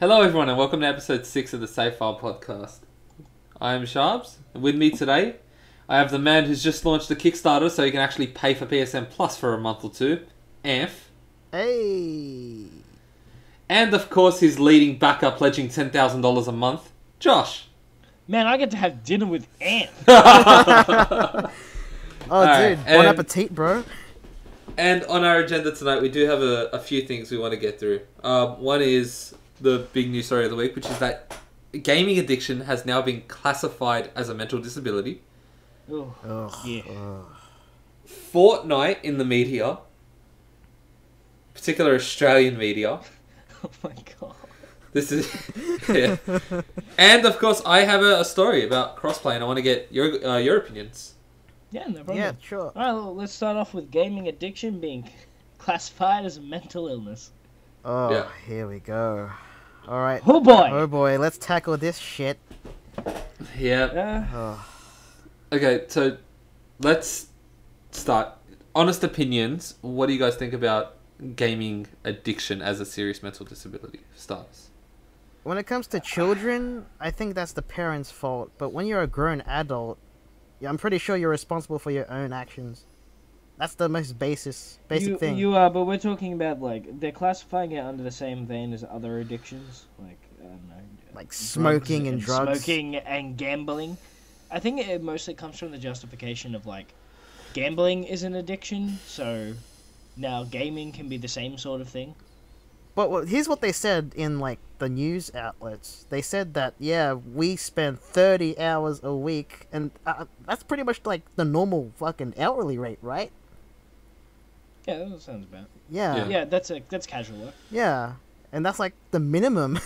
Hello, everyone, and welcome to episode 6 of the Safe File podcast. I am Charbs, and with me today, I have the man who's just launched a Kickstarter so he can actually pay for PSN Plus for a month or two, Anf. Hey! And, of course, his leading backer pledging $10,000 a month, Josh. Man, I get to have dinner with Anf. Oh, Alright, dude, bon appetit, bro. And on our agenda tonight, we do have a few things we want to get through. One is the big news story of the week, which is that gaming addiction has now been classified as a mental disability. Ugh, yeah. Fortnite in the media, particular Australian media. Oh my god. This is... yeah. And, of course, I have a story about crossplay, and I want to get your opinions. Yeah, no problem. Yeah, sure. Alright, well, let's start off with gaming addiction being classified as a mental illness. Oh, Yeah. here we go. Alright. Oh boy! Oh boy, let's tackle this shit. Yeah. Oh. Okay, so let's start. Honest opinions. What do you guys think about gaming addiction as a serious mental disability? Starts. When it comes to children, I think that's the parents' fault. But when you're a grown adult, I'm pretty sure you're responsible for your own actions. That's the most basic thing. You are, but we're talking about, like, they're classifying it under the same vein as other addictions. Like, I don't know. Like smoking and drugs. Smoking and gambling. I think it mostly comes from the justification of, like, gambling is an addiction, so now gaming can be the same sort of thing. But here's what they said in, like, the news outlets. They said that, yeah, we spend 30 hours a week, and that's pretty much, like, the normal fucking hourly rate, right? Yeah, that sounds about. Yeah. Yeah, that's casual work. Yeah. And that's, like, the minimum.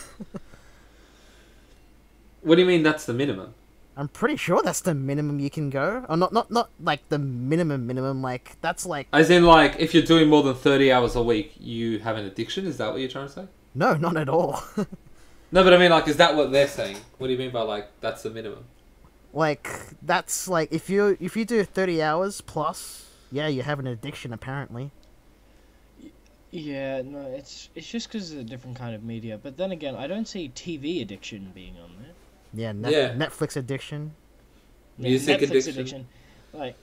What do you mean that's the minimum? I'm pretty sure that's the minimum you can go. Or not like the minimum, like, that's like... As in, like, if you're doing more than 30 hours a week, you have an addiction? Is that what you're trying to say? No, not at all. No, but I mean, like, is that what they're saying? What do you mean by, like, that's the minimum? Like, that's, like, if you do 30 hours plus, yeah, you have an addiction, apparently. Yeah, no, it's just because it's a different kind of media. But then again, I don't see TV addiction being on there. Yeah, Yeah. Netflix addiction. Yeah, Music Netflix addiction. Like,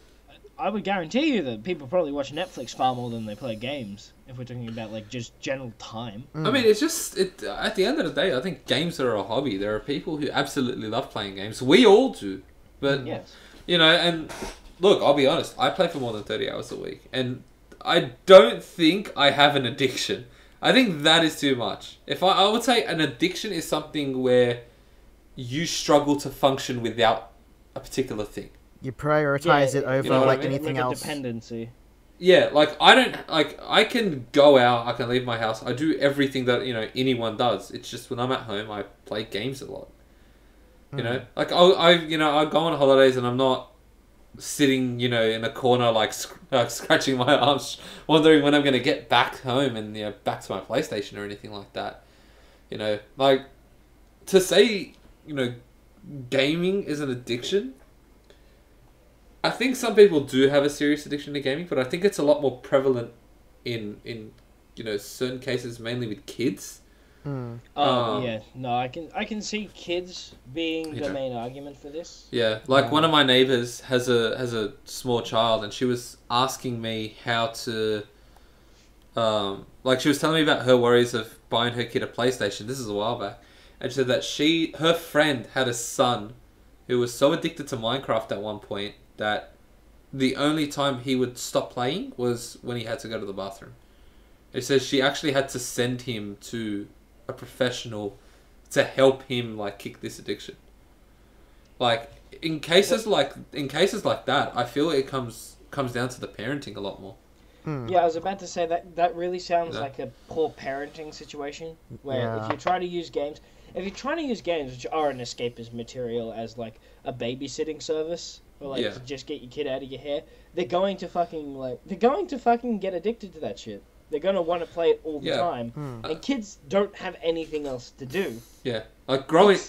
I would guarantee you that people probably watch Netflix far more than they play games. If we're talking about, like, just general time. I mean, it's just... at the end of the day, I think games are a hobby. There are people who absolutely love playing games. We all do. But, Yes. you know, and... Look, I'll be honest. I play for more than 30 hours a week. And I don't think I have an addiction. I think that is too much. I would say an addiction is something where you struggle to function without a particular thing. You prioritize it over, you know what I like, mean? anything like else. a dependency. Yeah, like, I can go out, I can leave my house, I do everything that, you know, anyone does. It's just when I'm at home, I play games a lot. You know? Like, I go on holidays and I'm not sitting, you know, in a corner, like, scratching my arms, wondering when I'm going to get back home and, you know, back to my PlayStation or anything like that. You know, like, to say, you know, gaming is an addiction... I think some people do have a serious addiction to gaming, but I think it's a lot more prevalent in you know, certain cases, mainly with kids. Oh, yeah. No, I can see kids being the main argument for this. Yeah, like one of my neighbors has a small child, and she was asking me how to, like, she was telling me about her worries of buying her kid a PlayStation. This is a while back, and she said that her friend had a son who was so addicted to Minecraft at one point that the only time he would stop playing was when he had to go to the bathroom. It says she actually had to send him to a professional to help him, like, kick this addiction. Like, in cases like that, I feel it comes down to the parenting a lot more. Yeah, I was about to say that really sounds like a poor parenting situation where if you're trying to use games, which are an escapist material as, like, a babysitting service, or, like, to just get your kid out of your hair, they're going to fucking get addicted to that shit. They're going to want to play it all the time. And kids don't have anything else to do. Yeah. Like, growing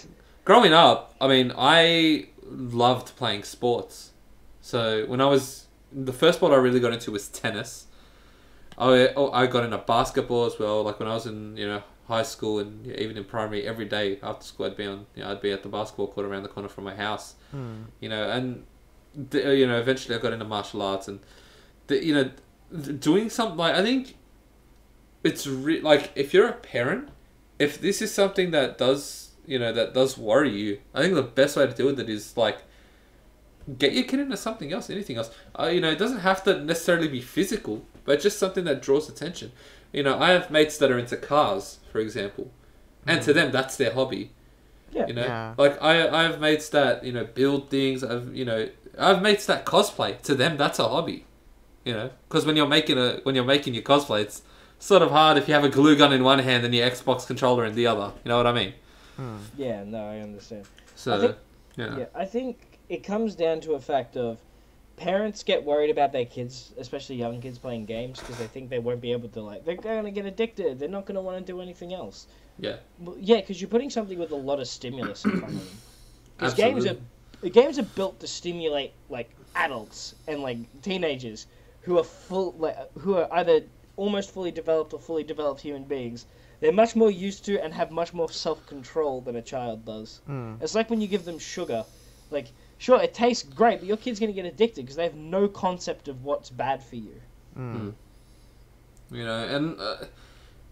up, I mean, I loved playing sports. So, the first sport I really got into was tennis. I got into basketball as well. Like, when I was in, you know, high school and even in primary, every day after school I'd be at the basketball court around the corner from my house. And eventually I got into martial arts and doing something like, I think it's like if you're a parent, if this is something that does worry you, I think the best way to deal with it is like get your kid into something else, anything else. It doesn't have to necessarily be physical, but just something that draws attention. I have mates that are into cars, for example, and to them that's their hobby. Yeah. Like I have mates that build things. I have mates that cosplay. To them, that's a hobby. Because when you're making your cosplay, it's sort of hard if you have a glue gun in one hand and your Xbox controller in the other. You know what I mean? Yeah, no, I understand. So, I think it comes down to a fact of parents get worried about their kids, especially young kids, playing games because they think they won't be able to, they're going to get addicted. They're not going to want to do anything else. Yeah. Well, yeah, because you're putting something with a lot of stimulus in front of them. Because games are built to stimulate, adults and, teenagers who are either almost fully developed or fully developed human beings. They're much more used to and have much more self-control than a child does. It's like when you give them sugar. Sure, it tastes great, but your kid's going to get addicted because they have no concept of what's bad for you. And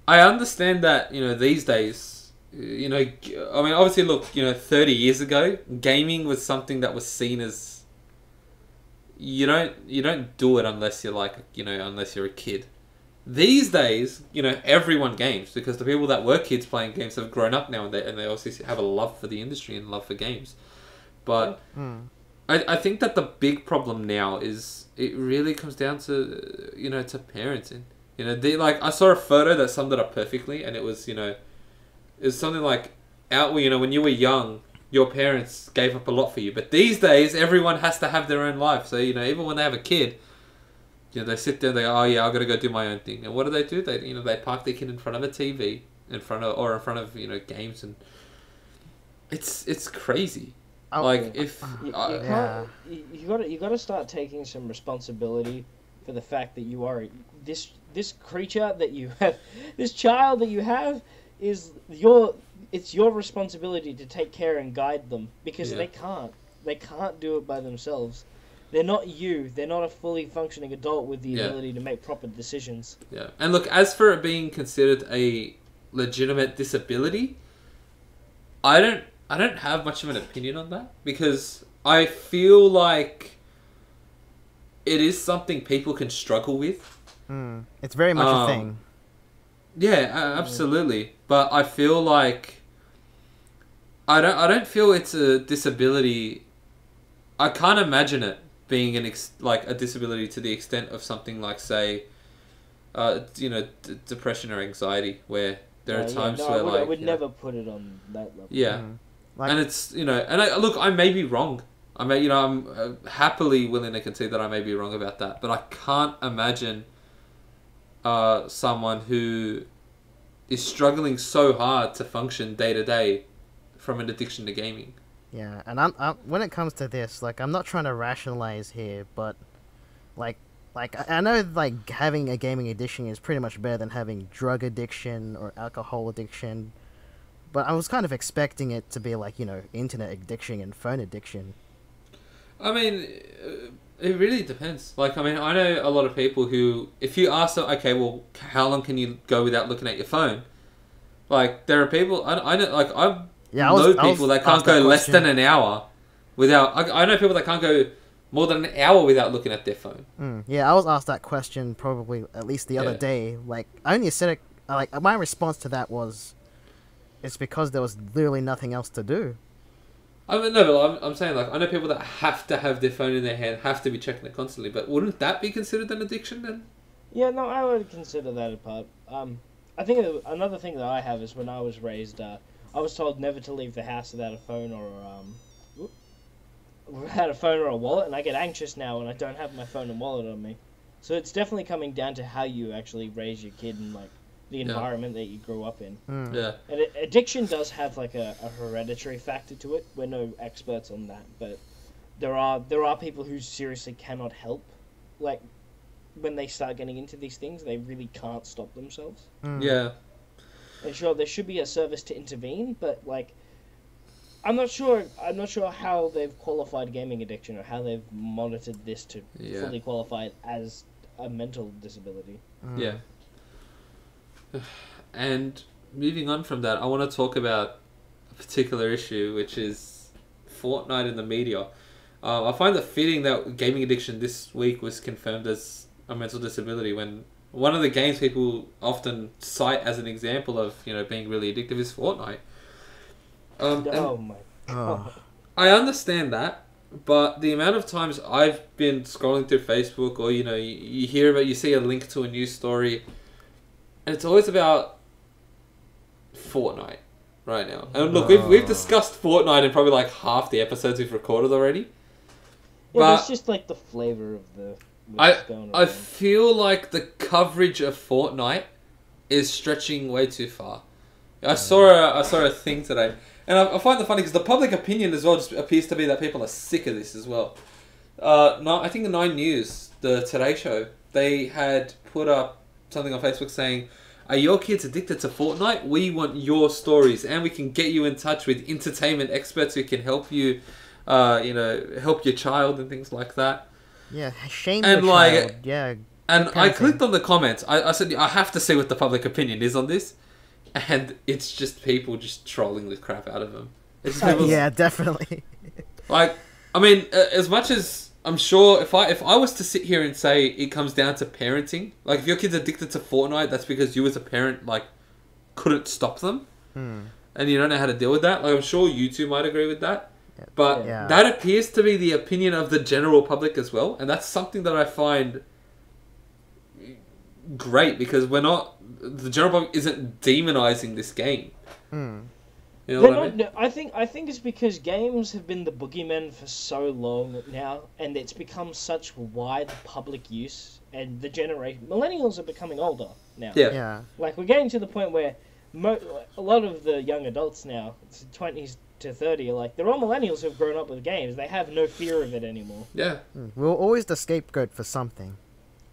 I understand that, these days, obviously, look, 30 years ago, gaming was something that was seen as, you don't do it unless you're unless you're a kid. These days, everyone games because the people that were kids playing games have grown up now and they also have a love for the industry and love for games. But I think that the big problem now is it really comes down to, to parenting. I saw a photo that summed it up perfectly, and it was, it's something like, when you were young, your parents gave up a lot for you. But these days, everyone has to have their own life. So, even when they have a kid, they sit there and they go, oh yeah, I've got to go do my own thing. And what do? They park their kid in front of a TV, in front of, games, and it's crazy. You gotta start taking some responsibility for the fact that you are this creature that you have, this child that you have is it's your responsibility to take care and guide them because they can't do it by themselves. They're not you. They're not a fully functioning adult with the ability to make proper decisions. Yeah, and look, as for it being considered a legitimate disability, I don't have much of an opinion on that because I feel like it is something people can struggle with. It's very much a thing. Yeah, absolutely. But I feel like I don't feel it's a disability. I can't imagine it being a disability to the extent of something like, say, depression or anxiety, where there are times where I would never put it on that level. Yeah. And it's, look, I may be wrong. I'm happily willing to concede that I may be wrong about that, but I can't imagine someone who is struggling so hard to function day to day from an addiction to gaming. Yeah, and I'm when it comes to this, I'm not trying to rationalize here, but I know having a gaming addiction is pretty much better than having drug addiction or alcohol addiction. But I was kind of expecting it to be internet addiction and phone addiction. I mean, it really depends. I know a lot of people who, if you ask them, okay, well, how long can you go without looking at your phone? There are people, I know people that can't go less than an hour without, I know people that can't go more than an hour without looking at their phone. Yeah, I was asked that question probably at least the other day. I only said it, my response to that was, it's because there was literally nothing else to do. No, but I'm saying, I know people that have to have their phone in their hand, have to be checking it constantly, but wouldn't that be considered an addiction then? Yeah, no, I would consider that a part. I think another thing that I have is when I was raised, I was told never to leave the house without a phone or a wallet, and I get anxious now when I don't have my phone and wallet on me. So it's definitely coming down to how you actually raise your kid and the environment that you grew up in. Yeah. And addiction does have a hereditary factor to it. We're no experts on that, but there are people who seriously cannot help. When they start getting into these things, they really can't stop themselves. Yeah. And sure, there should be a service to intervene, but like, I'm not sure how they've qualified gaming addiction or how they've monitored this to fully qualify it as a mental disability. Yeah. And moving on from that, I want to talk about a particular issue, which is Fortnite in the media. I find it fitting that gaming addiction this week was confirmed as a mental disability when one of the games people often cite as an example of, being really addictive is Fortnite. Oh my god. I understand that, but the amount of times I've been scrolling through Facebook or, you hear about, you see a link to a news story, and it's always about Fortnite right now. And look, we've discussed Fortnite in probably like half the episodes we've recorded already. Yeah, but it's just like the flavor of the... I feel like the coverage of Fortnite is stretching way too far. I saw a thing today, and I find it funny because the public opinion as well just appears to be that people are sick of this as well. No, I think the 9 News, the Today Show, they had put up something on Facebook saying, "Are your kids addicted to Fortnite? We want your stories, and we can get you in touch with entertainment experts who can help you, help your child and things like that." Yeah, shame and the like, child. Yeah. And I clicked on the comments. I said, I have to see what the public opinion is on this. And it's just people just trolling the crap out of them. It's just yeah, definitely. Like, I mean, as much as I'm sure if I was to sit here and say it comes down to parenting, like if your kid's addicted to Fortnite, that's because you as a parent, like, couldn't stop them. And you don't know how to deal with that. Like, I'm sure you two might agree with that. But that appears to be the opinion of the general public as well. And that's something that I find great because the general public isn't demonizing this game. You know what I mean? No, I think it's because games have been the boogeyman for so long now, and it's become such wide public use, and millennials are becoming older now. Yeah. Like, we're getting to the point where a lot of the young adults now, it's 20s to 30, are like, they're all millennials who've grown up with games. They have no fear of it anymore. Yeah. We're always the scapegoat for something.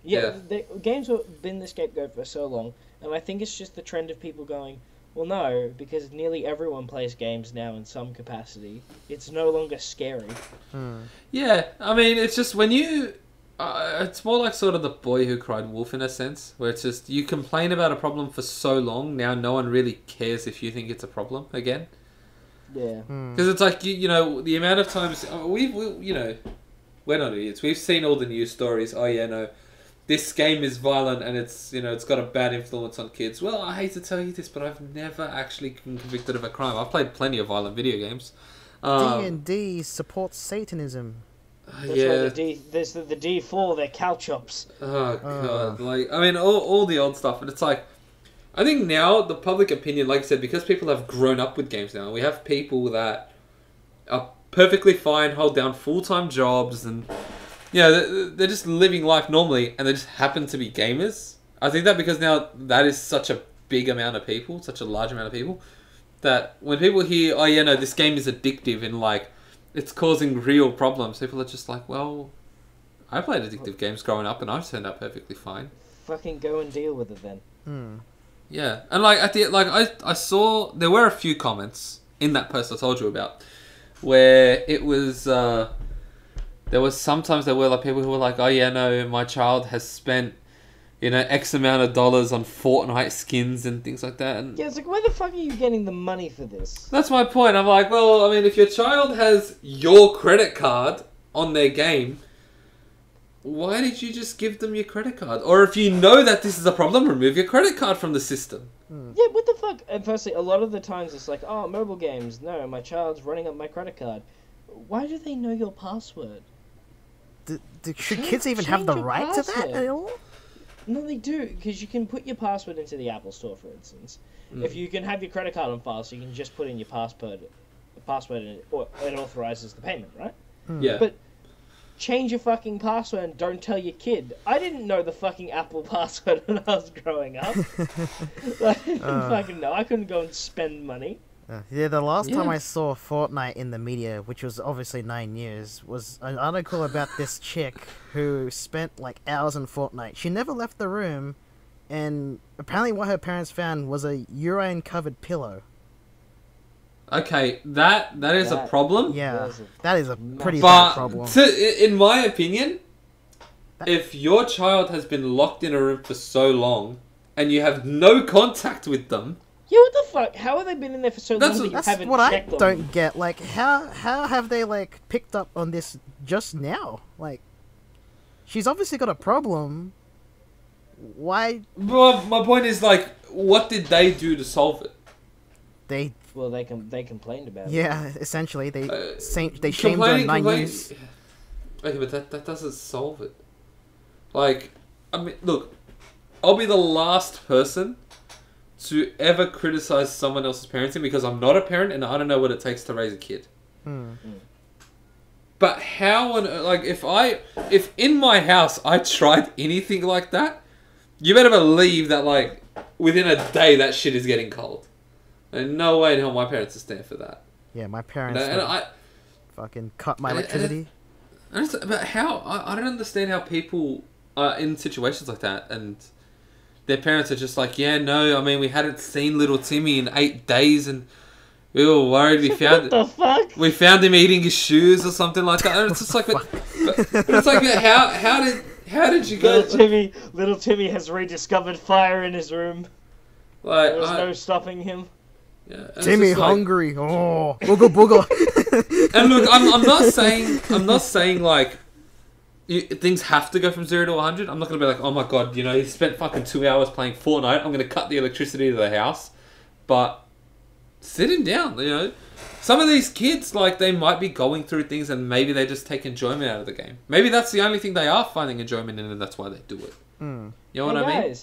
Yeah. Games have been the scapegoat for so long, and I think it's just the trend of people going, well, no, because nearly everyone plays games now in some capacity. It's no longer scary. Yeah, I mean, it's just when you... it's more like sort of the boy who cried wolf in a sense, where it's just you complain about a problem for so long, now no one really cares if you think it's a problem again. Yeah. Because it's like, the amount of times... we're not idiots. We've seen all the news stories. Oh, yeah, no, this game is violent and it's, it's got a bad influence on kids. Well, I hate to tell you this, but I've never actually been convicted of a crime. I've played plenty of violent video games. D&D supports Satanism. That's right, there's the D4, they're cow chops. Oh, God. Like, I mean, all the old stuff, but it's like, I think now the public opinion, like I said, because people have grown up with games now, we have people that are perfectly fine, hold down full-time jobs, and they're just living life normally, and they just happen to be gamers. I think that because now that is such a big amount of people, such a large amount of people, that when people hear, oh yeah, no, this game is addictive and like it's causing real problems, people are just like, well, I played addictive games growing up and I've turned out perfectly fine. Fucking go and deal with it then. Yeah, and like at the I saw there were a few comments in that post I told you about where it was there was sometimes there were like people who were like, oh yeah, no, my child has spent X amount of dollars on Fortnite skins and things like that. And yeah, it's like, where the fuck are you getting the money for this? that's my point. I'm like, well, I mean, if your child has your credit card on their game, why did you just give them your credit card? Or if you know that this is a problem, remove your credit card from the system. Yeah, what the fuck? And firstly, a lot of the times it's like, oh, mobile games. No, my child's running up my credit card. Why do they know your password? Should kids even have the right to that at all? No, they do, because you can put your password into the Apple Store, for instance. If you can have your credit card on file, so you can just put in your password in it, or it authorizes the payment, right? Yeah. But change your fucking password and don't tell your kid. I didn't know the fucking Apple password when I was growing up. I didn't fucking know. I couldn't go and spend money. The last time I saw Fortnite in the media, which was obviously 9 years, was an article about this chick who spent like hours in Fortnite. She never left the room, and apparently what her parents found was a urine-covered pillow. Okay, that is a problem. Yeah, that is a pretty But bad problem. in my opinion, if your child has been locked in a room for so long and you have no contact with them... Yeah, what the fuck? How have they been in there for so long that you That's haven't what I checked them? don't get. Like, how have they, like, picked up on this just now? Like, she's obviously got a problem. Why? Well, my point is, like, what did they do to solve it? Well, they complained about it. Yeah, essentially, they shamed her Complaining- 9 years. Okay, but that doesn't solve it. Like, I mean, look, I'll be the last person to ever criticize someone else's parenting because I'm not a parent and I don't know what it takes to raise a kid. But how like if in my house I tried anything like that, you better believe that like within a day that shit is getting cold. And no way in hell my parents will stand for that. Yeah, my parents fucking cut my electricity. But how I don't understand how people are in situations like that and their parents are just like, yeah, no, I mean, we hadn't seen little Timmy in 8 days and we were worried. We found what the fuck? We found him eating his shoes or something like that. And it's just like, but it's like, how did you go? Little Timmy has rediscovered fire in his room. Like, There's no stopping him. Yeah, Timmy hungry. Oh, booga booga. And look, I'm not saying like things have to go from 0 to 100. I'm not gonna be like, oh my god, you know, he spent fucking 2 hours playing Fortnite. I'm gonna cut the electricity to the house, but sit him down. You know, some of these kids like they might be going through things, and maybe they just take enjoyment out of the game. Maybe that's the only thing they are finding enjoyment in, and that's why they do it. You know what I mean?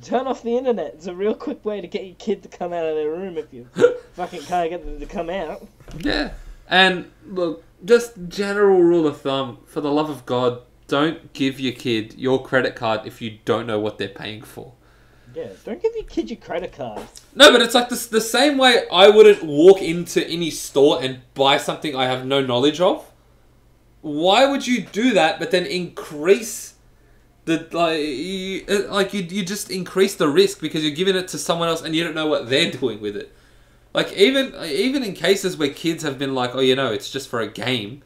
Turn off the internet. It's a real quick way to get your kid to come out of their room if you fucking can't get them to come out. Yeah. And look, just general rule of thumb, for the love of God, don't give your kid your credit card if you don't know what they're paying for. Yeah, don't give your kid your credit card. No, but it's like the same way I wouldn't walk into any store and buy something I have no knowledge of. Why would you do that but then increase... you just increase the risk because you're giving it to someone else and you don't know what they're doing with it. Like even in cases where kids have been like, oh, you know, it's just for a game.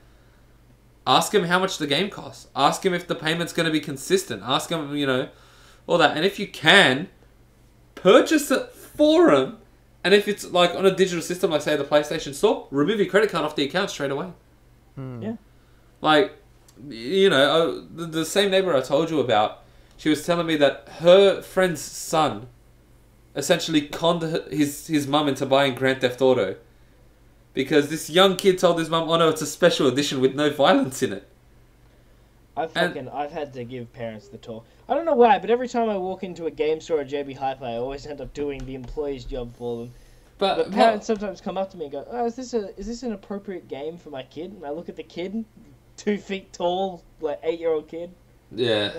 Ask them how much the game costs. Ask them if the payment's going to be consistent. Ask them, you know, all that. And if you can, purchase it for them. And if it's like on a digital system, like say the PlayStation Store, remove your credit card off the account straight away. Yeah. Like, you know, the same neighbor I told you about, she was telling me that her friend's son essentially conned his mum into buying Grand Theft Auto. Because this young kid told his mum, oh no, it's a special edition with no violence in it. I've had to give parents the talk. I don't know why, but every time I walk into a game store or JB Hi-Fi, I always end up doing the employee's job for them. But parents sometimes come up to me and go, oh, is this an appropriate game for my kid? And I look at the kid, 2 feet tall, like 8-year-old kid. Yeah.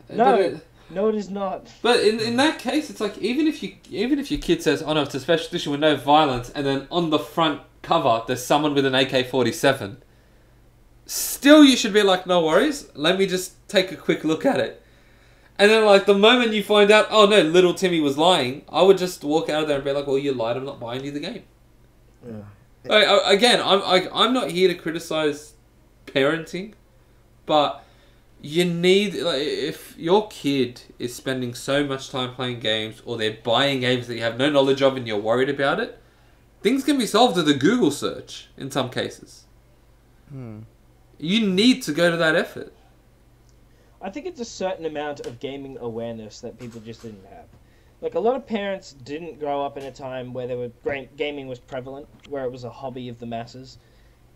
No, it is not. But in that case, it's like even if your kid says, "Oh no, it's a special edition with no violence," and then on the front cover there's someone with an AK-47, still you should be like, "No worries, let me just take a quick look at it." And then like the moment you find out, "Oh no, little Timmy was lying," I would just walk out of there and be like, "Well, you lied. I'm not buying you the game." Yeah. Again, I'm not here to criticize parenting, but you need, like, if your kid is spending so much time playing games or they're buying games that you have no knowledge of and you're worried about it, things can be solved with a Google search in some cases. You need to go to that effort. I think it's a certain amount of gaming awareness that people just didn't have. Like, a lot of parents didn't grow up in a time where gaming was prevalent, where it was a hobby of the masses.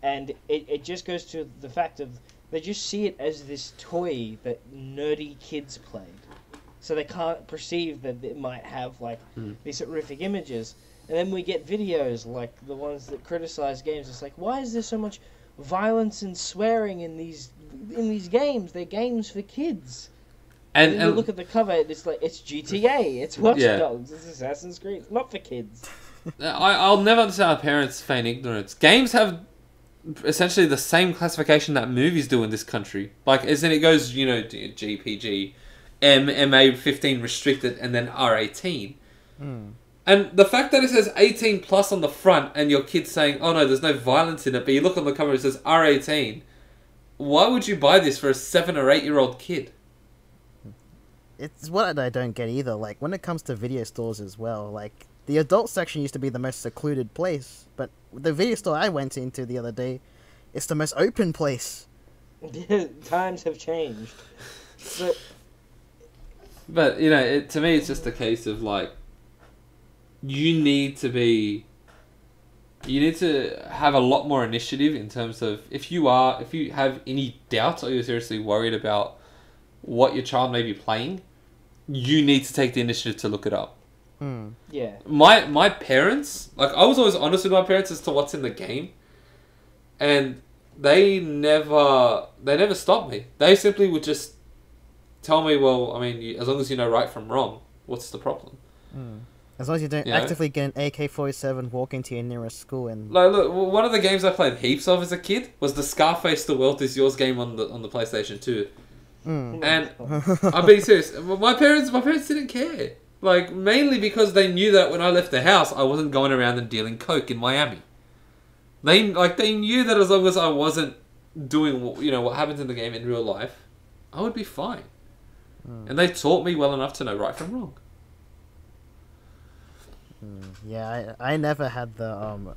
And it just goes to the fact of they just see it as this toy that nerdy kids played. So they can't perceive that it might have, like, these horrific images. And then we get videos like the ones that criticize games. It's like, why is there so much violence and swearing in these games? They're games for kids. And you look at the cover, it's like, it's GTA, it's Watch Dogs, it's Assassin's Creed. It's not for kids. I'll never understand how parents feign ignorance. Games have essentially the same classification that movies do in this country. Like, as in it goes, you know, GPG, MA 15 restricted and then R18. And the fact that it says 18 plus on the front and your kid's saying, oh no, there's no violence in it, but you look on the cover, it says R18. Why would you buy this for a 7 or 8 year old kid? It's what I don't get either. Like, when it comes to video stores as well, like, the adult section used to be the most secluded place, but the video store I went into the other day, it's the most open place. Times have changed. But you know, to me, it's just a case of like, you need to have a lot more initiative in terms of if you have any doubts or you're seriously worried about what your child may be playing, you need to take the initiative to look it up. Yeah. My parents, like, I was always honest with my parents as to what's in the game, and they never stopped me. They simply would just tell me, well, I mean, as long as you know right from wrong, what's the problem? As long as you don't actively get an AK-47, walk into your nearest school and... Like, look, one of the games I played heaps of as a kid was the Scarface The Wealth Is Yours game on the PlayStation 2. And I'm being serious. My parents didn't care. Like, mainly because they knew that when I left the house, I wasn't going around and dealing coke in Miami. They knew that as long as I wasn't doing what happens in the game in real life, I would be fine. And they taught me well enough to know right from wrong. Yeah, I never had the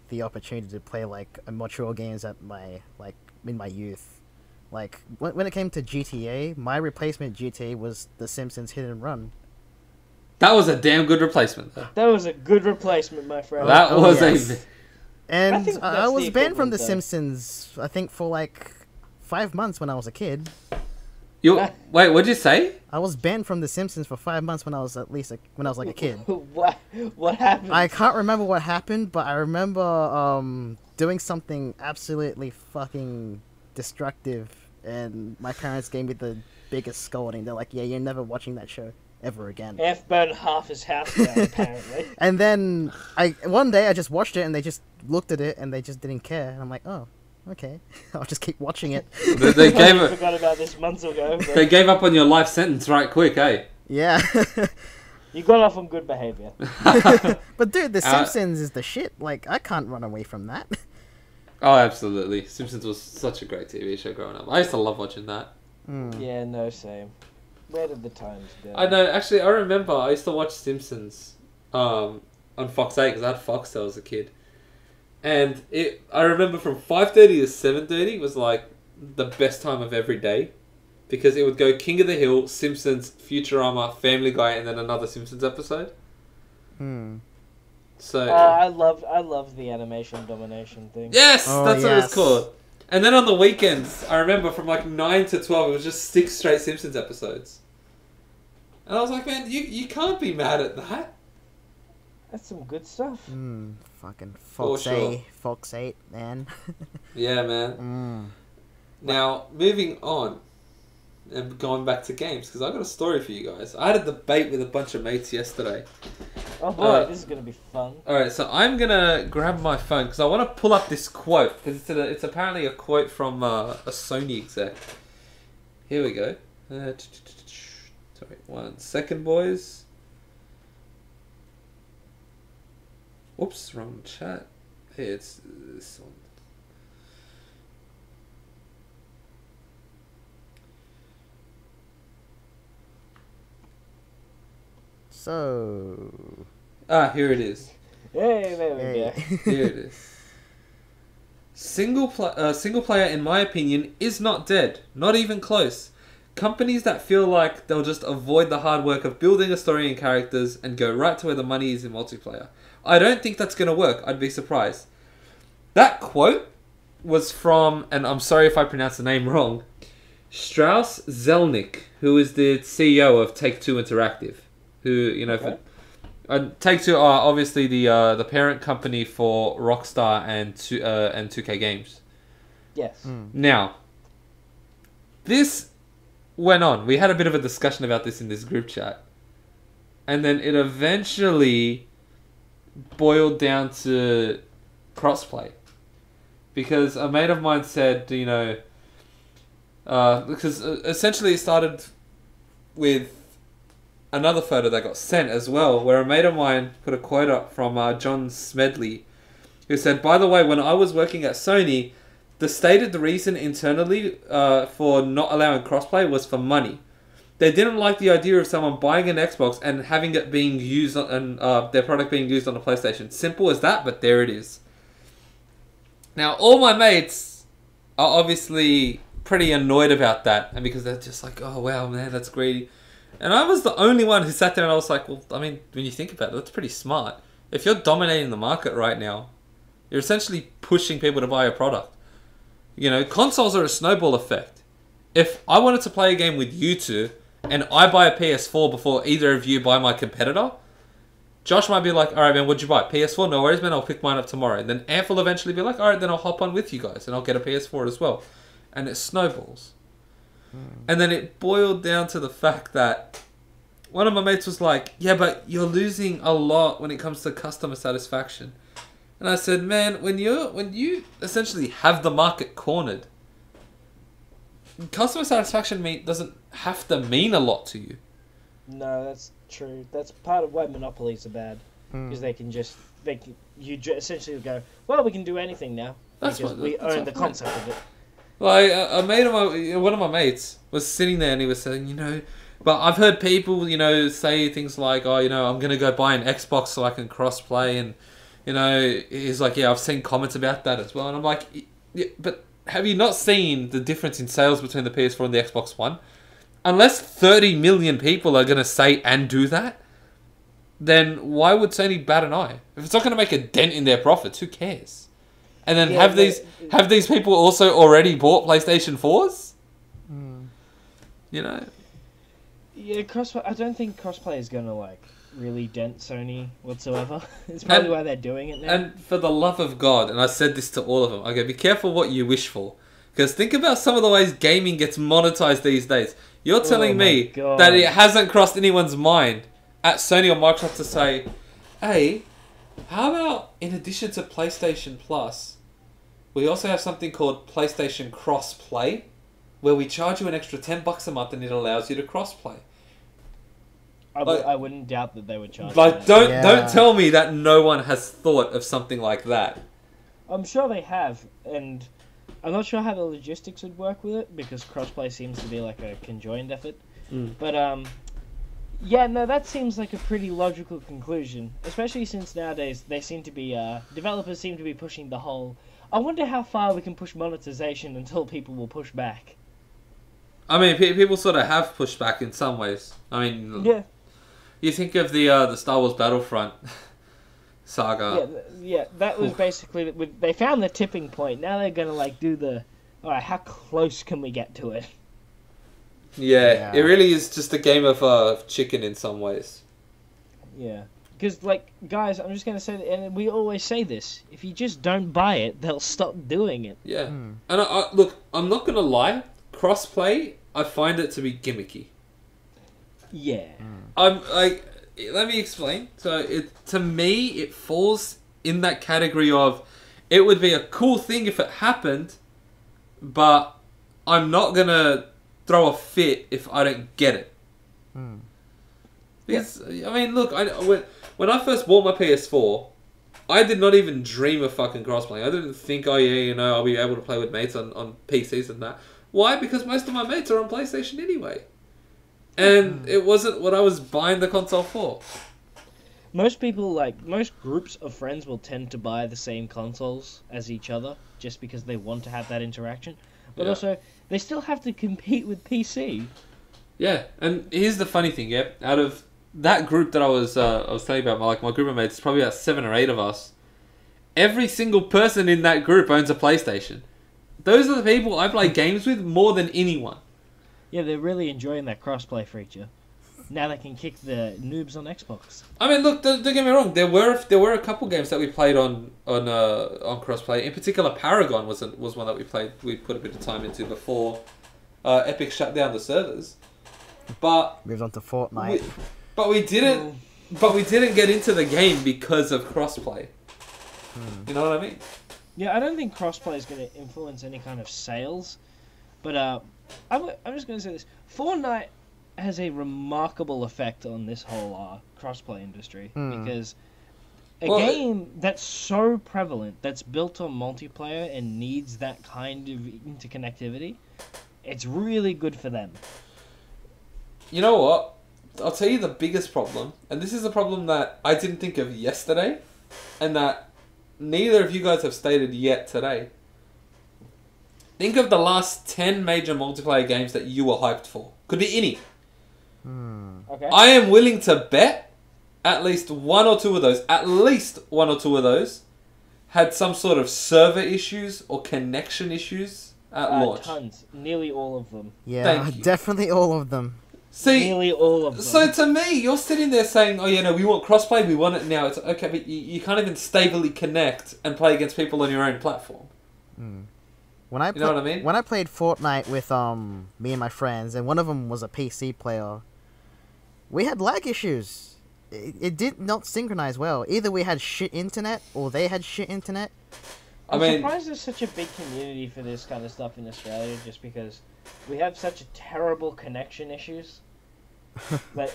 the opportunity to play like mature games in my youth. Like when it came to GTA, my replacement GTA was The Simpsons Hit and Run. That was a damn good replacement, though. That was a good replacement, my friend. That was And I was banned from The Simpsons, I think, for like 5 months when I was a kid. Wait, what'd you say? I was banned from The Simpsons for 5 months when I was like a kid. What happened? I can't remember what happened, but I remember doing something absolutely fucking destructive, and my parents gave me the biggest scolding. They're like, "Yeah, you're never watching that show ever again." F burned half his house down, apparently. And then one day I just watched it, and they just looked at it, and they just didn't care. And I'm like, oh, okay, I'll just keep watching it. They forgot about this months ago. But... They gave up on your life sentence right quick, eh? Yeah. You got off on good behavior. But dude, The Simpsons is the shit. Like, I can't run away from that. Oh, absolutely. Simpsons was such a great TV show growing up. I used to love watching that. Yeah, no, same. Where did the times go? I know. Actually, I remember I used to watch Simpsons on Fox 8 because I had Foxtel as a kid. And I remember from 5:30 to 7:30 was like the best time of every day. Because it would go King of the Hill, Simpsons, Futurama, Family Guy, and then another Simpsons episode. So I love the animation domination thing. Yes, that's what it's called. And then on the weekends, I remember from like 9 to 12, it was just 6 straight Simpsons episodes. And I was like, man, you can't be mad at that. That's some good stuff. Fucking Fox 8, man. Yeah, man. Now, moving on. And going back to games, because I got a story for you guys. I had a debate with a bunch of mates yesterday. Oh boy, this is going to be fun. Alright, so I'm going to grab my phone, because I want to pull up this quote, because it's apparently a quote from a Sony exec. Here we go. Sorry, 1 second, boys. Whoops, wrong chat. Hey, it's this one. So... here it is. Hey, there we go. Here it is. Single player, in my opinion, is not dead. Not even close. Companies that feel like they'll just avoid the hard work of building a story and characters and go right to where the money is in multiplayer. I don't think that's going to work. I'd be surprised. That quote was from, and I'm sorry if I pronounce the name wrong, Strauss Zelnick, who is the CEO of Take-Two Interactive. Who, Take-Two are obviously the parent company for Rockstar and 2K Games. Yes. Now, this went on. We had a bit of a discussion about this in this group chat. And then it eventually boiled down to crossplay. Because a mate of mine said, because essentially it started with another photo that got sent as well, where a mate of mine put a quote up from John Smedley, who said, "By the way, when I was working at Sony, the stated reason internally for not allowing crossplay was for money. They didn't like the idea of someone buying an Xbox and having it being used on their product being used on a PlayStation. Simple as that, but there it is." Now, all my mates are obviously pretty annoyed about that, and because they're just like, "Oh wow, man, that's greedy." And I was the only one who sat there and I was like, well, I mean, when you think about it, that's pretty smart. If you're dominating the market right now, you're essentially pushing people to buy a product. You know, consoles are a snowball effect. If I wanted to play a game with you two, and I buy a PS4 before either of you buy my competitor, Josh might be like, "Alright man, what'd you buy? PS4? No worries man, I'll pick mine up tomorrow." And then Anf will eventually be like, "Alright, then I'll hop on with you guys and I'll get a PS4 as well." And it snowballs. And then it boiled down to the fact that one of my mates was like, "Yeah, but you're losing a lot when it comes to customer satisfaction." And I said, "Man, when you essentially have the market cornered, customer satisfaction doesn't have to mean a lot to you." No, that's true. That's part of why monopolies are bad, because you essentially go, "Well, we can do anything now because we own the concept of it." Like one of my mates was sitting there and he was saying, but I've heard people, say things like, "Oh, I'm gonna go buy an Xbox so I can crossplay," and he's like, "Yeah, I've seen comments about that as well." And I'm like, "Yeah, but have you not seen the difference in sales between the PS4 and the Xbox One? Unless 30 million people are gonna say and do that, then why would Sony bat an eye? If it's not gonna make a dent in their profits, who cares?" And then have these people also already bought PlayStation 4s? Yeah, crossplay. I don't think crossplay is gonna really dent Sony whatsoever. It's probably why they're doing it now. And for the love of God, and I said this to all of them, okay, be careful what you wish for, because think about some of the ways gaming gets monetized these days. You're telling me that it hasn't crossed anyone's mind at Sony or Microsoft to say, "Hey, how about in addition to PlayStation Plus, we also have something called PlayStation Crossplay, where we charge you an extra $10 a month and it allows you to crossplay." I wouldn't doubt that they would charge. Don't tell me that no one has thought of something like that. I'm sure they have, and I'm not sure how the logistics would work with it, because crossplay seems to be like a conjoined effort. But that seems like a pretty logical conclusion, especially since nowadays they seem to be developers seem to be pushing the whole, "I wonder how far we can push monetization until people will push back." I mean, people sort of have pushed back in some ways. I mean, yeah. You think of the Star Wars Battlefront saga. Yeah, that was basically, they found the tipping point. Now they're gonna do the, alright, how close can we get to it? Yeah, it really is just a game of chicken in some ways. Yeah. Because, guys, I'm just going to say, and we always say this, if you just don't buy it, they'll stop doing it. Yeah. And look, I'm not going to lie, crossplay, I find it to be gimmicky. Yeah. Let me explain. So, to me, it falls in that category of, it would be a cool thing if it happened, but I'm not going to throw a fit if I don't get it. Because, I mean, look, when I first bought my PS4, I did not even dream of fucking crossplay. I didn't think, I'll be able to play with mates on PCs and that. Why? Because most of my mates are on PlayStation anyway. And it wasn't what I was buying the console for. Most people, most groups of friends will tend to buy the same consoles as each other, just because they want to have that interaction. But also, they still have to compete with PC. Yeah, and here's the funny thing, out of that group that I was telling you about, my group of mates, probably about 7 or 8 of us, every single person in that group owns a PlayStation. Those are the people I play games with more than anyone. Yeah, they're really enjoying that crossplay feature. Now they can kick the noobs on Xbox. I mean, look, don't get me wrong. There were a couple games that we played on crossplay. In particular, Paragon was one that we played. We put a bit of time into before Epic shut down the servers. But moved on to Fortnite. We didn't get into the game because of crossplay. You know what I mean? Yeah, I don't think crossplay is going to influence any kind of sales. But I'm just going to say this: Fortnite has a remarkable effect on this whole crossplay industry because a game that's so prevalent, that's built on multiplayer and needs that kind of interconnectivity, it's really good for them. You know what? I'll tell you the biggest problem, and this is a problem that I didn't think of yesterday, and that neither of you guys have stated yet today. Think of the last 10 major multiplayer games that you were hyped for. Could be any. Okay. I am willing to bet at least one or two of those had some sort of server issues or connection issues at launch. Tons. Nearly all of them. Yeah, definitely all of them. See, nearly all of them. So to me, you're sitting there saying, oh, you know, we want crossplay, we want it now. It's okay, but you can't even stably connect and play against people on your own platform. When I you know what I mean? When I played Fortnite with me and my friends, and one of them was a PC player, we had lag issues. It did not synchronize well. Either we had shit internet, or they had shit internet. I'm surprised there's such a big community for this kind of stuff in Australia, just because we have such terrible connection issues. Like,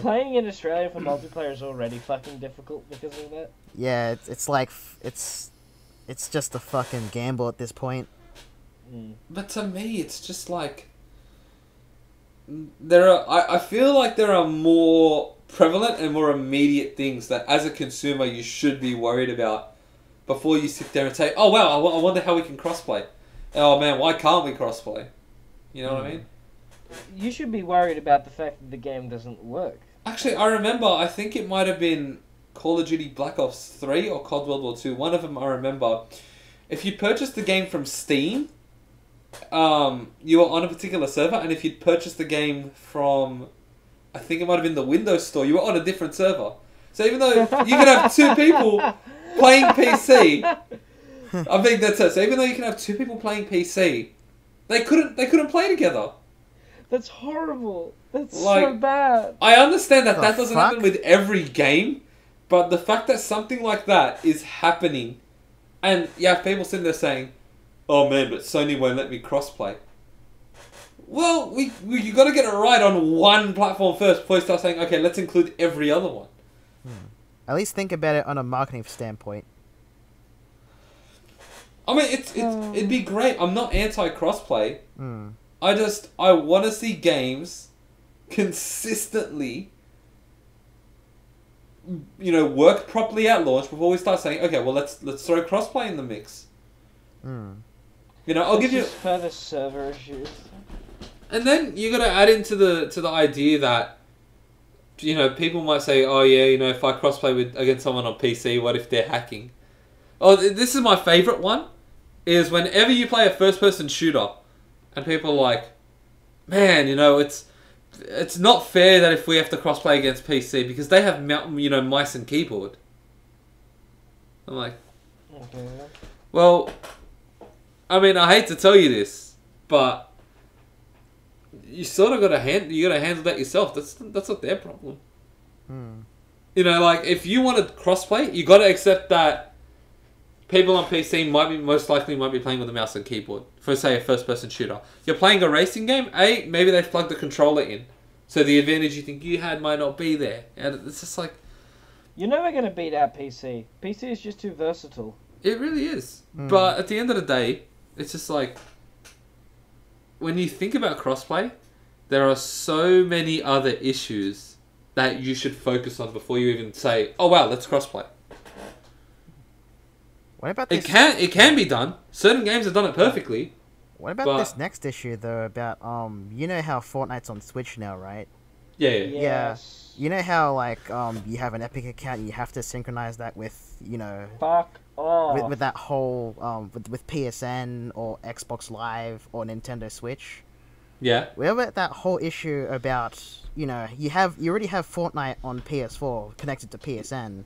playing in Australia for multiplayer is already fucking difficult because of that. Yeah, it's like it's just a fucking gamble at this point. But to me, it's just like I feel like there are more prevalent and more immediate things that, as a consumer, you should be worried about before you sit there and say, "Oh wow, I wonder how we can crossplay." Oh man, why can't we crossplay? You know what I mean? You should be worried about the fact that the game doesn't work. Actually, I remember. I think it might have been Call of Duty Black Ops 3 or COD World War 2. One of them I remember. If you purchased the game from Steam, you were on a particular server, and if you'd purchased the game from, I think it might have been the Windows Store, you were on a different server. So even though you could have two people playing PC, I think that's it. So even though you can have two people playing PC, they couldn't play together. That's horrible. That's so bad. I understand that doesn't happen with every game, but the fact that something like that is happening, and you have people sitting there saying, "Oh man, but Sony won't let me crossplay." Well, you got to get it right on one platform first before you start saying, "Okay, let's include every other one." At least think about it on a marketing standpoint. I mean, it'd be great. I'm not anti-crossplay. I want to see games consistently, work properly at launch before we start saying, okay, well, let's throw crossplay in the mix. I'll give you further server issues. And then you got to add into the idea that, people might say, oh yeah, if I crossplay against someone on PC, what if they're hacking? Oh, this is my favorite one, is whenever you play a first-person shooter, and people are like, man, it's not fair that if we have to crossplay against PC because they have mice and keyboard. I'm like, well, I mean, I hate to tell you this, but you sort of got to handle that yourself. That's not their problem. If you wanted crossplay, you got to accept that people on PC most likely might be playing with a mouse and keyboard for, say, a first-person shooter. You're playing a racing game, maybe they've plugged the controller in, so the advantage you think you had might not be there. And it's just like, you're never going to beat out PC. PC is just too versatile. It really is. But at the end of the day, it's just like, when you think about crossplay, there are so many other issues that you should focus on before you even say, oh wow, let's crossplay. What about this? It can be done. Certain games have done it perfectly. What about this next issue though? About you know how Fortnite's on Switch now, right? Yeah. Yes. You know how you have an Epic account, and you have to synchronize that with Fuck off. with that whole with PSN or Xbox Live or Nintendo Switch. Yeah. What about that whole issue about you already have Fortnite on PS4 connected to PSN.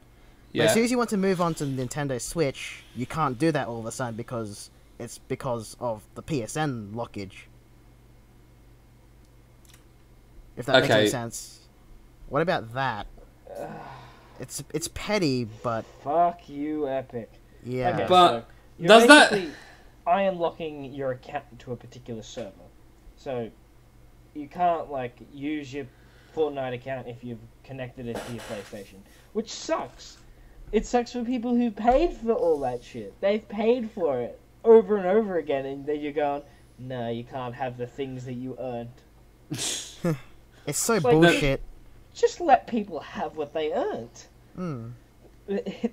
Yeah. But as soon as you want to move on to Nintendo Switch, you can't do that all of a sudden because of the PSN blockage. If that makes any sense. What about that? It's petty, but fuck you, Epic. Yeah. Okay, but so does that unlocking your account to a particular server? So you can't like use your Fortnite account if you've connected it to your PlayStation, which sucks. It sucks for people who paid for all that shit. They've paid for it over and over again, and then you're going, no, you can't have the things that you earned. It's so bullshit. Just let people have what they earned.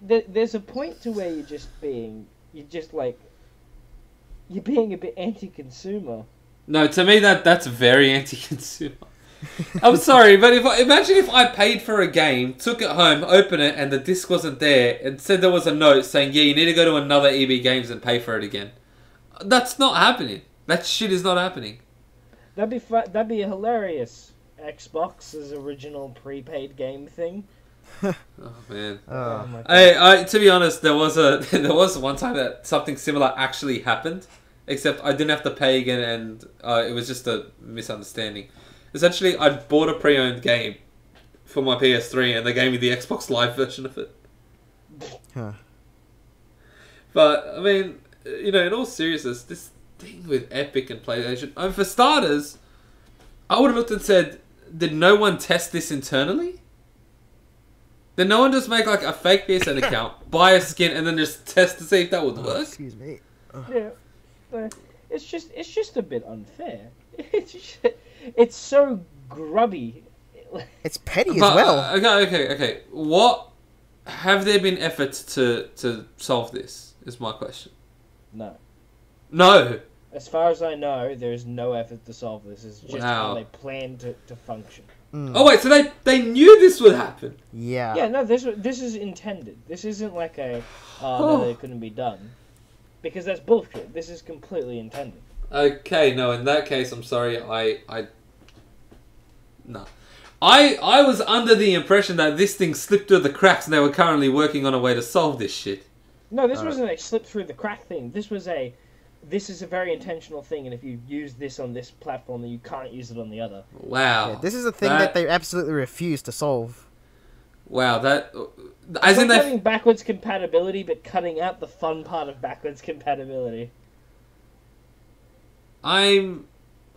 There's a point to where you're being a bit anti-consumer. No, to me that's very anti-consumer. I'm sorry, but imagine if I paid for a game, took it home, opened it, and the disc wasn't there, and said there was a note saying, yeah, you need to go to another EB Games and pay for it again. That's not happening. That shit is not happening. That'd be hilarious. Xbox's original prepaid game thing. Oh man. Oh my God. Hey, to be honest, there was one time that something similar actually happened, except I didn't have to pay again, and it was just a misunderstanding. Essentially, I bought a pre-owned game for my PS3, and they gave me the Xbox Live version of it. Huh. But I mean, in all seriousness, this thing with Epic and PlayStation, for starters, I would have looked and said, did no one test this internally? Did no one just make like a fake PSN account, buy a skin, and then just test to see if that would work? Excuse me. Yeah, it's just a bit unfair. It's so grubby. It's petty as well. Okay. What have there been efforts to solve this? Is my question. No. As far as I know, there is no effort to solve this. It's just how they plan to function. Oh wait, so they knew this would happen? Yeah. Yeah, no, this is intended. This isn't like no, it couldn't be done. Because that's bullshit. This is completely intended. Okay, no, in that case, I'm sorry, no. I was under the impression that this thing slipped through the cracks and they were currently working on a way to solve this shit. No, this wasn't a slip through the crack thing. This is a very intentional thing, and if you use this on this platform, then you can't use it on the other. Wow. Yeah, this is a thing that they absolutely refuse to solve. Wow, that... As in having backwards compatibility, but cutting out the fun part of backwards compatibility. I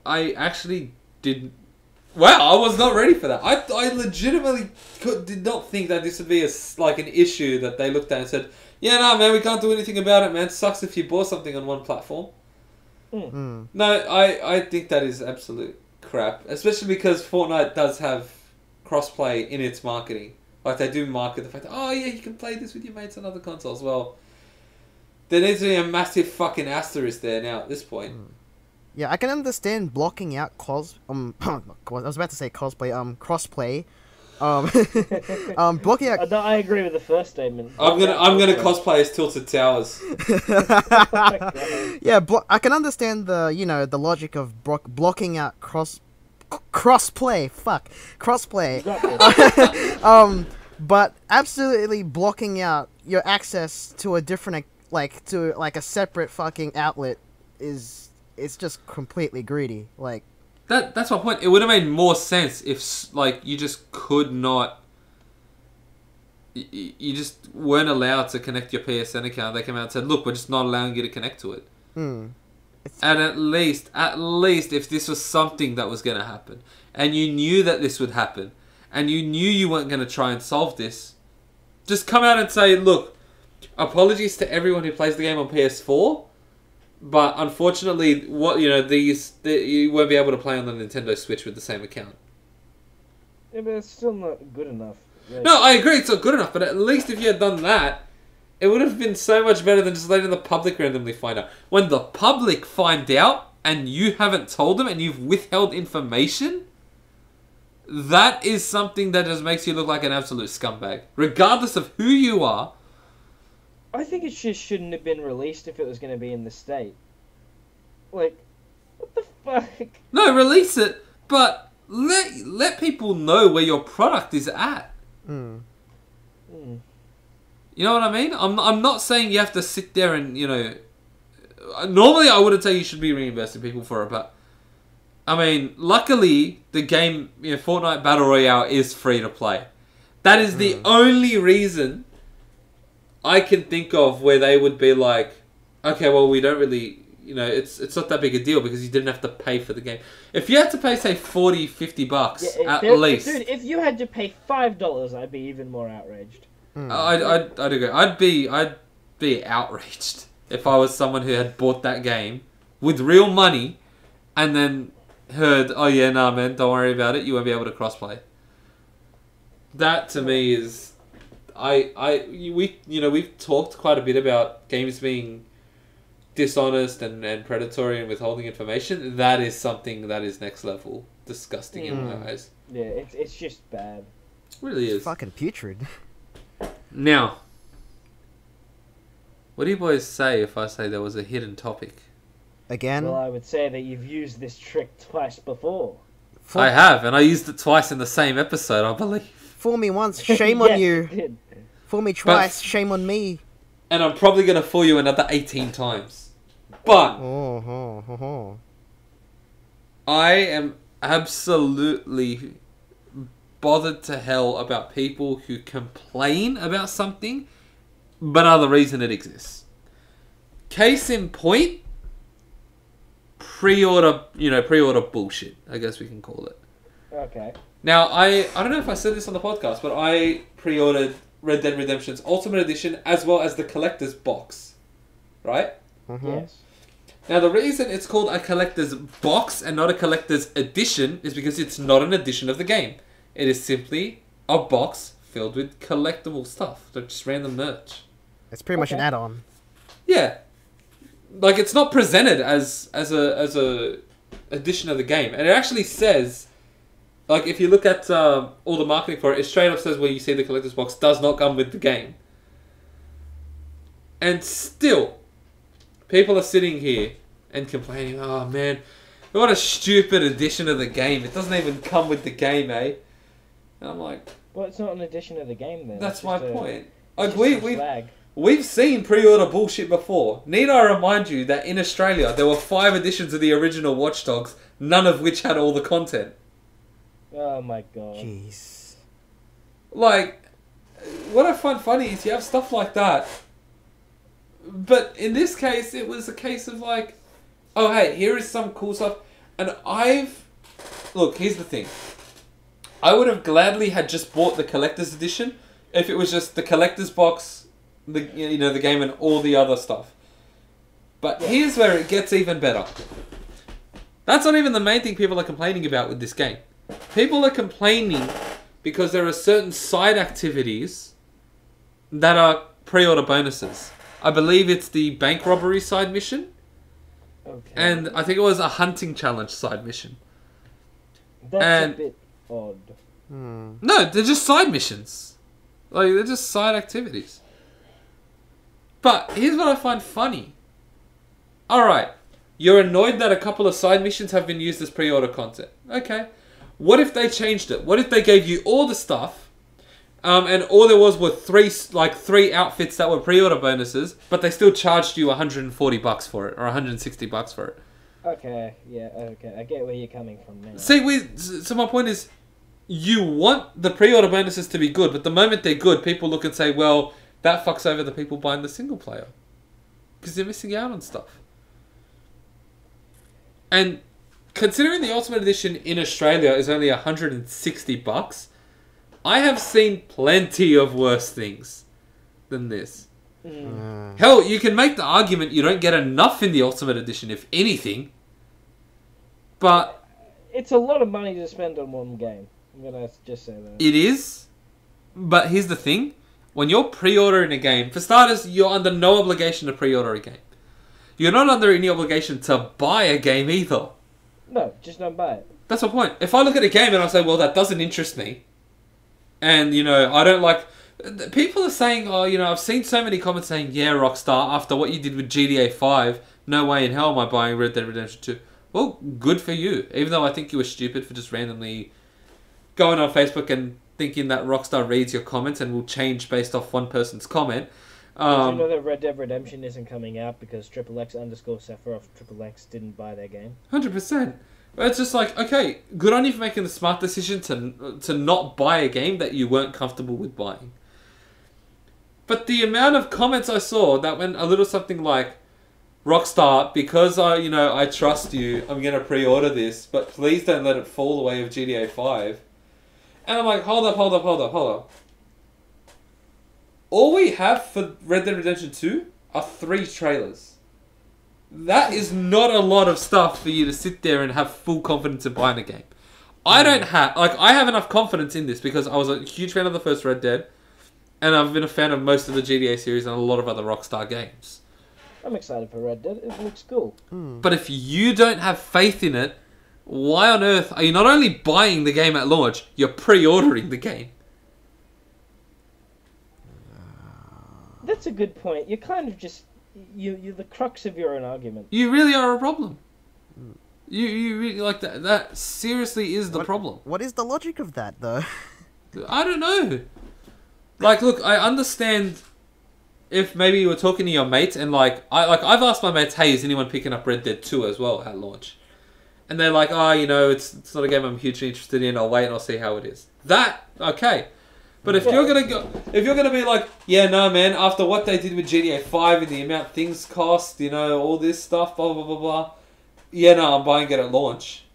actually didn't... Wow, I was not ready for that. I legitimately did not think that this would be an issue that they looked at and said, yeah, no, man, we can't do anything about it, man. It sucks if you bought something on one platform. No, I think that is absolute crap. Especially because Fortnite does have crossplay in its marketing. Like, they do market the fact that, oh, yeah, you can play this with your mates on other consoles. Well, there needs to be a massive fucking asterisk there now at this point. Yeah, I can understand blocking out I was about to say cosplay, crossplay. Blocking out... No, I agree with the first statement. I'm gonna cosplay as Tilted Towers. Yeah, I can understand the logic of blocking out crossplay. But absolutely blocking out your access to a different, to a separate fucking outlet it's just completely greedy. That's my point. It would have made more sense if you just could not. You just weren't allowed to connect your PSN account. They came out and said, "Look, we're just not allowing you to connect to it." And at least if this was something that was going to happen, and you knew that this would happen, and you knew you weren't going to try and solve this, just come out and say, "Look, apologies to everyone who plays the game on PS4." But unfortunately, you won't be able to play on the Nintendo Switch with the same account. Yeah, but it's still not good enough. No, I agree, it's not good enough. But at least if you had done that, it would have been so much better than just letting the public randomly find out. When the public find out and you haven't told them and you've withheld information, that is something that just makes you look like an absolute scumbag, regardless of who you are. I think it just shouldn't have been released if it was going to be in the state. What the fuck? No, release it, but let people know where your product is at. You know what I mean? I'm not saying you have to sit there and, normally I wouldn't say you should be reimbursing people for it, but I mean, luckily the game, Fortnite Battle Royale is free to play. That is the only reason I can think of where they would be like, okay, well, we don't really it's not that big a deal because you didn't have to pay for the game. If you had to pay, say, $40-$50 at least, dude, if you had to pay $5, I'd be even more outraged. I'd agree. I'd be outraged if I was someone who had bought that game with real money, and then heard, "Oh yeah, nah, man, don't worry about it. You won't be able to crossplay." That to me is, we've talked quite a bit about games being dishonest and predatory and withholding information. That is something that is next level disgusting in my eyes. Yeah, it's just bad. It really is. It's fucking putrid. Now, what do you boys say if I say there was a hidden topic? Again? Well, I would say that you've used this trick twice before. I have, and I used it twice in the same episode, I believe. Fool me once, shame on Yes, you. you did. Fool me twice, shame on me. And I'm probably going to fool you another 18 times. But I am absolutely bothered to hell about people who complain about something but are the reason it exists. Case in point, pre-order bullshit, I guess we can call it. Okay. Now, I don't know if I said this on the podcast, but I pre-ordered Red Dead Redemption's Ultimate Edition as well as the Collector's Box. Right? Yes. Now, the reason it's called a Collector's Box and not a Collector's Edition is because it's not an edition of the game. It is simply a box filled with collectible stuff. So just random merch. It's pretty much an add-on. Yeah. Like, it's not presented as a edition of the game. And it actually says, like, if you look at all the marketing for it, it straight up says where you see the Collector's Box does not come with the game. And still, people are sitting here and complaining, "Oh man, what a stupid edition of the game. It doesn't even come with the game, eh?" And I'm like, well, it's not an edition of the game then. That's my point. Like we've seen pre-order bullshit before. Need I remind you that in Australia there were 5 editions of the original Watch Dogs, none of which had all the content. Oh my god. Jeez. Like, what I find funny is you have stuff like that. But in this case, it was a case of like, oh hey, here is some cool stuff. And look, here's the thing. I would have gladly had just bought the collector's edition if it was just the collector's box, the game and all the other stuff. But here's where it gets even better. That's not even the main thing people are complaining about with this game. People are complaining because there are certain side activities that are pre-order bonuses. I believe it's the bank robbery side mission. Okay. And I think it was a hunting challenge side mission. That's a bit odd. No, they're just side missions. Like, they're just side activities. But here's what I find funny. Alright, you're annoyed that a couple of side missions have been used as pre-order content. Okay. What if they changed it? What if they gave you all the stuff, and all there was were three outfits that were pre-order bonuses, but they still charged you $140 for it, or $160 for it? Okay, yeah, okay. I get where you're coming from now. So my point is, you want the pre-order bonuses to be good, but the moment they're good, people look and say, well, that fucks over the people buying the single player. Because they're missing out on stuff. And considering the Ultimate Edition in Australia is only $160, I have seen plenty of worse things than this. Hell, you can make the argument you don't get enough in the Ultimate Edition, if anything. But it's a lot of money to spend on one game. I'm gonna just say that. It is. But here's the thing. When you're pre-ordering a game, for starters, you're under no obligation to pre-order a game. You're not under any obligation to buy a game either. No, just don't buy it. That's my point. If I look at a game and I say, well, that doesn't interest me, and, I don't like... People are saying, I've seen so many comments saying, yeah, Rockstar, after what you did with GTA 5, no way in hell am I buying Red Dead Redemption 2. Well, good for you. Even though I think you were stupid for just randomly going on Facebook and thinking that Rockstar reads your comments and will change based off one person's comment. Did you know that Red Dead Redemption isn't coming out because XXX_Sephiroth XXX didn't buy their game? 100%. But it's just like, okay, good on you for making the smart decision to not buy a game that you weren't comfortable with buying. But the amount of comments I saw that went a little something like, Rockstar, because I trust you, I'm gonna pre-order this, but please don't let it fall the way of GTA 5. And I'm like, hold up. All we have for Red Dead Redemption 2 are 3 trailers. That is not a lot of stuff for you to sit there and have full confidence in buying a game. I have enough confidence in this because I was a huge fan of the first Red Dead, and I've been a fan of most of the GTA series and a lot of other Rockstar games. I'm excited for Red Dead. It looks cool. But if you don't have faith in it, why on earth are you not only buying the game at launch, you're pre-ordering the game? That's a good point. You're kind of just... You're the crux of your own argument. You really are a problem. You really like that. That seriously is the problem. What is the logic of that, though? I don't know. Like, look, I understand if maybe you were talking to your mates and I've asked my mates, hey, is anyone picking up Red Dead 2 as well at launch? And they're like, it's not a game I'm hugely interested in. I'll wait and I'll see how it is. That okay. But if you're gonna be like, yeah, no, man, after what they did with GTA 5 and the amount things cost, all this stuff, blah blah blah blah. Yeah, no, I'm buying it at launch.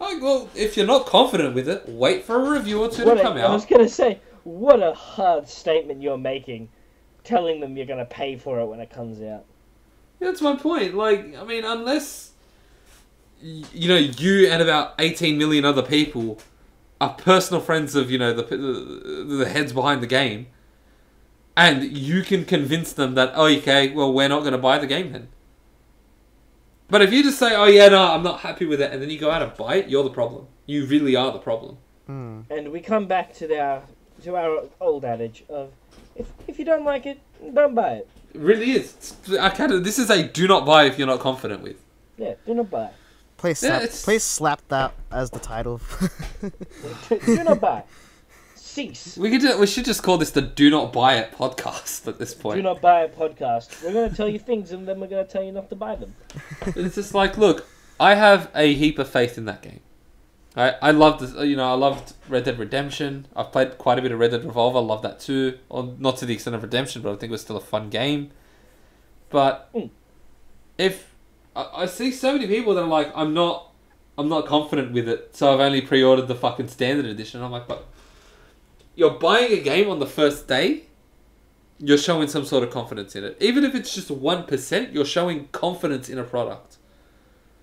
Like, well, if you're not confident with it, wait for a review or two to come out. I was gonna say, what a hard statement you're making, telling them you're gonna pay for it when it comes out. Yeah, that's my point. Like, I mean, unless you and about 18 million other people are personal friends of the heads behind the game, and you can convince them that, oh, okay, well, we're not going to buy the game then. But if you just say, oh yeah, no, I'm not happy with it, and then you go out and buy it, you're the problem. You really are the problem. And we come back to our old adage of, if you don't like it, don't buy it. It really is. This is a do not buy if you're not confident with. Yeah, do not buy. Please slap that as the title. Do not buy. Cease. We should just call this the Do Not Buy It podcast at this point. Do not buy it podcast. We're going to tell you things and then we're going to tell you not to buy them. It's just like, look, I have a heap of faith in that game. I loved this, I loved Red Dead Redemption. I've played quite a bit of Red Dead Revolver. I love that too. Or not to the extent of Redemption, but I think it was still a fun game. But if I see so many people that are like, I'm not confident with it, so I've only pre-ordered the fucking standard edition. I'm like, but you're buying a game on the first day, you're showing some sort of confidence in it. Even if it's just 1%, you're showing confidence in a product.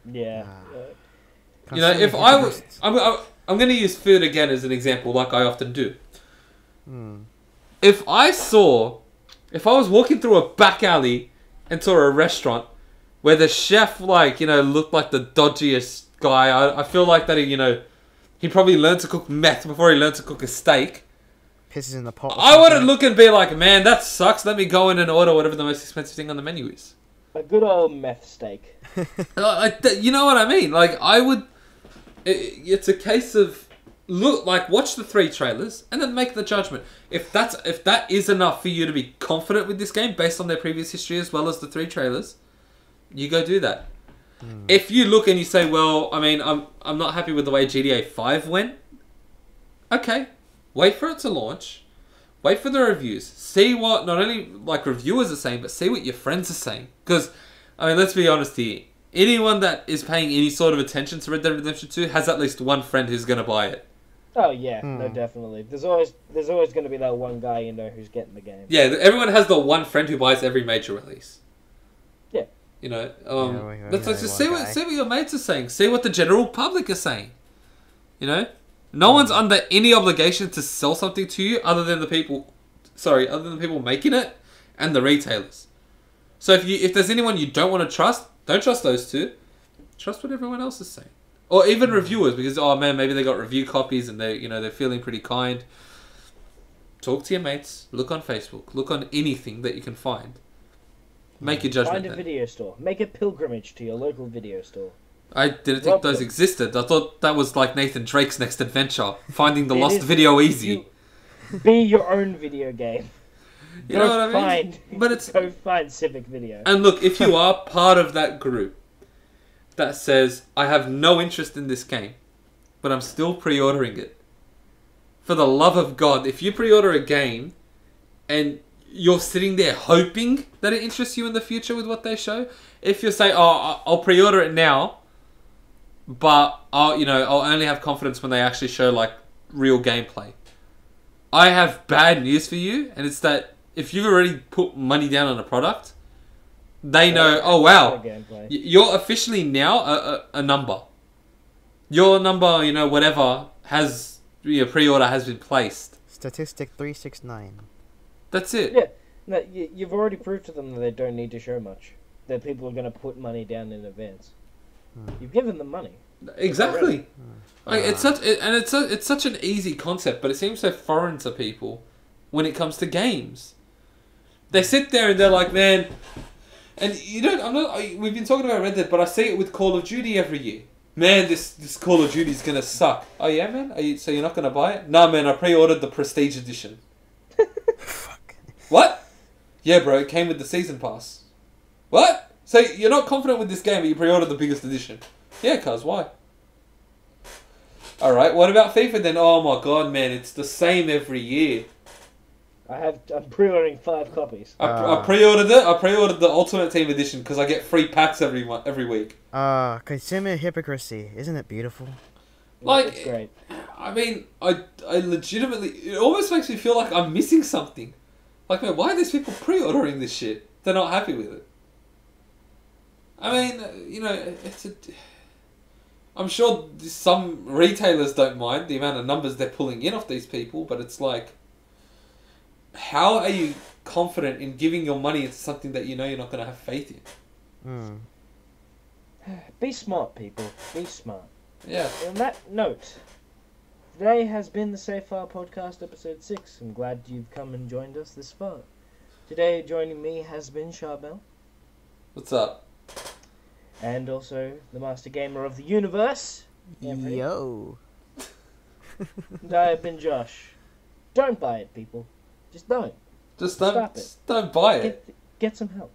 Yeah. If I was... I'm going to use food again as an example, like I often do. If I was walking through a back alley and saw a restaurant where the chef, looked like the dodgiest guy, I feel like that he probably learned to cook meth before he learned to cook a steak. Pisses in the pot. I wouldn't look and be like, man, that sucks. Let me go in and order whatever the most expensive thing on the menu is. A good old meth steak. You know what I mean? Like, I would... It's a case of... watch the 3 trailers and then make the judgment. If that is enough for you to be confident with this game based on their previous history as well as the 3 trailers, you go do that. If you look and you say, well, I mean, I'm not happy with the way GTA 5 went, okay, wait for it to launch, wait for the reviews, see what not only reviewers are saying, but see what your friends are saying. Because, I mean, let's be honest here, anyone that is paying any sort of attention to Red Dead Redemption 2 has at least one friend who's going to buy it. Oh yeah, no, definitely. There's always going to be that one guy who's getting the game. Yeah, everyone has the one friend who buys every major release. Yeah. Let's just see what your mates are saying. See what the general public is saying. No one's under any obligation to sell something to you other than the people making it and the retailers. So if there's anyone you don't want to trust, don't trust those two. Trust what everyone else is saying. Or even reviewers, because, oh man, maybe they got review copies and they're feeling pretty kind. Talk to your mates, look on Facebook, look on anything that you can find. Make your judgment. Find a video store. Make a pilgrimage to your local video store. I didn't think those existed. I thought that was like Nathan Drake's next adventure, finding the lost video easy. Be your own video game. You know what I mean? Go find Civic Video. And look, if you are part of that group that says, I have no interest in this game, but I'm still pre-ordering it. For the love of God, if you pre-order a game and you're sitting there hoping that it interests you in the future with what they show. If you say, "Oh, I'll pre-order it now," but I'll only have confidence when they actually show like real gameplay. I have bad news for you, and it's that if you've already put money down on a product, they know, oh wow, you're officially now a number. Your number, whatever, your pre-order has been placed. Statistic 369. That's it. Yeah, no, you've already proved to them that they don't need to show much. That people are going to put money down in advance. You've given them money. Exactly. Like, it's such an easy concept, but it seems so foreign to people when it comes to games. They sit there and they're like, man, and we've been talking about Red Dead, but I see it with Call of Duty every year. Man, this Call of Duty is gonna suck. Oh yeah, man. So you're not gonna buy it? No, man. I pre-ordered the Prestige Edition. Fuck. What? Yeah, bro. It came with the season pass. What? So you're not confident with this game, but you pre-ordered the biggest edition? Yeah, cuz why? All right. What about FIFA then? Oh my god, man. It's the same every year. I'm pre-ordering 5 copies. I pre-ordered it. I pre-ordered the Ultimate Team Edition because I get free packs every week. Consumer hypocrisy. Isn't it beautiful? Like, it's great. I mean, I legitimately... It almost makes me feel like I'm missing something. Like, man, why are these people pre-ordering this shit? They're not happy with it. I mean, it's a... I'm sure some retailers don't mind the amount of numbers they're pulling in off these people, but it's like... How are you confident in giving your money into something that you're not going to have faith in? Be smart, people. Be smart. Yeah. On that note, today has been the Safe File Podcast, episode 6. I'm glad you've come and joined us this far. Today, joining me has been Charbs. What's up? And also the Master Gamer of the Universe. Anthony. Yo. And I have been Josh. Don't buy it, people. Just don't. Stop it. Don't buy it. Get some help.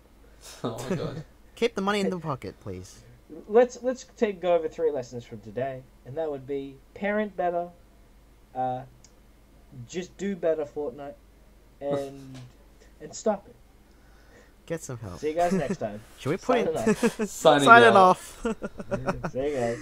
Oh my god. Keep the money in the pocket, please. Let's go over 3 lessons from today, and that would be parent better, just do better Fortnite, and stop it. Get some help. See you guys next time. Should we put Signing in... Signing Signing off. See you guys.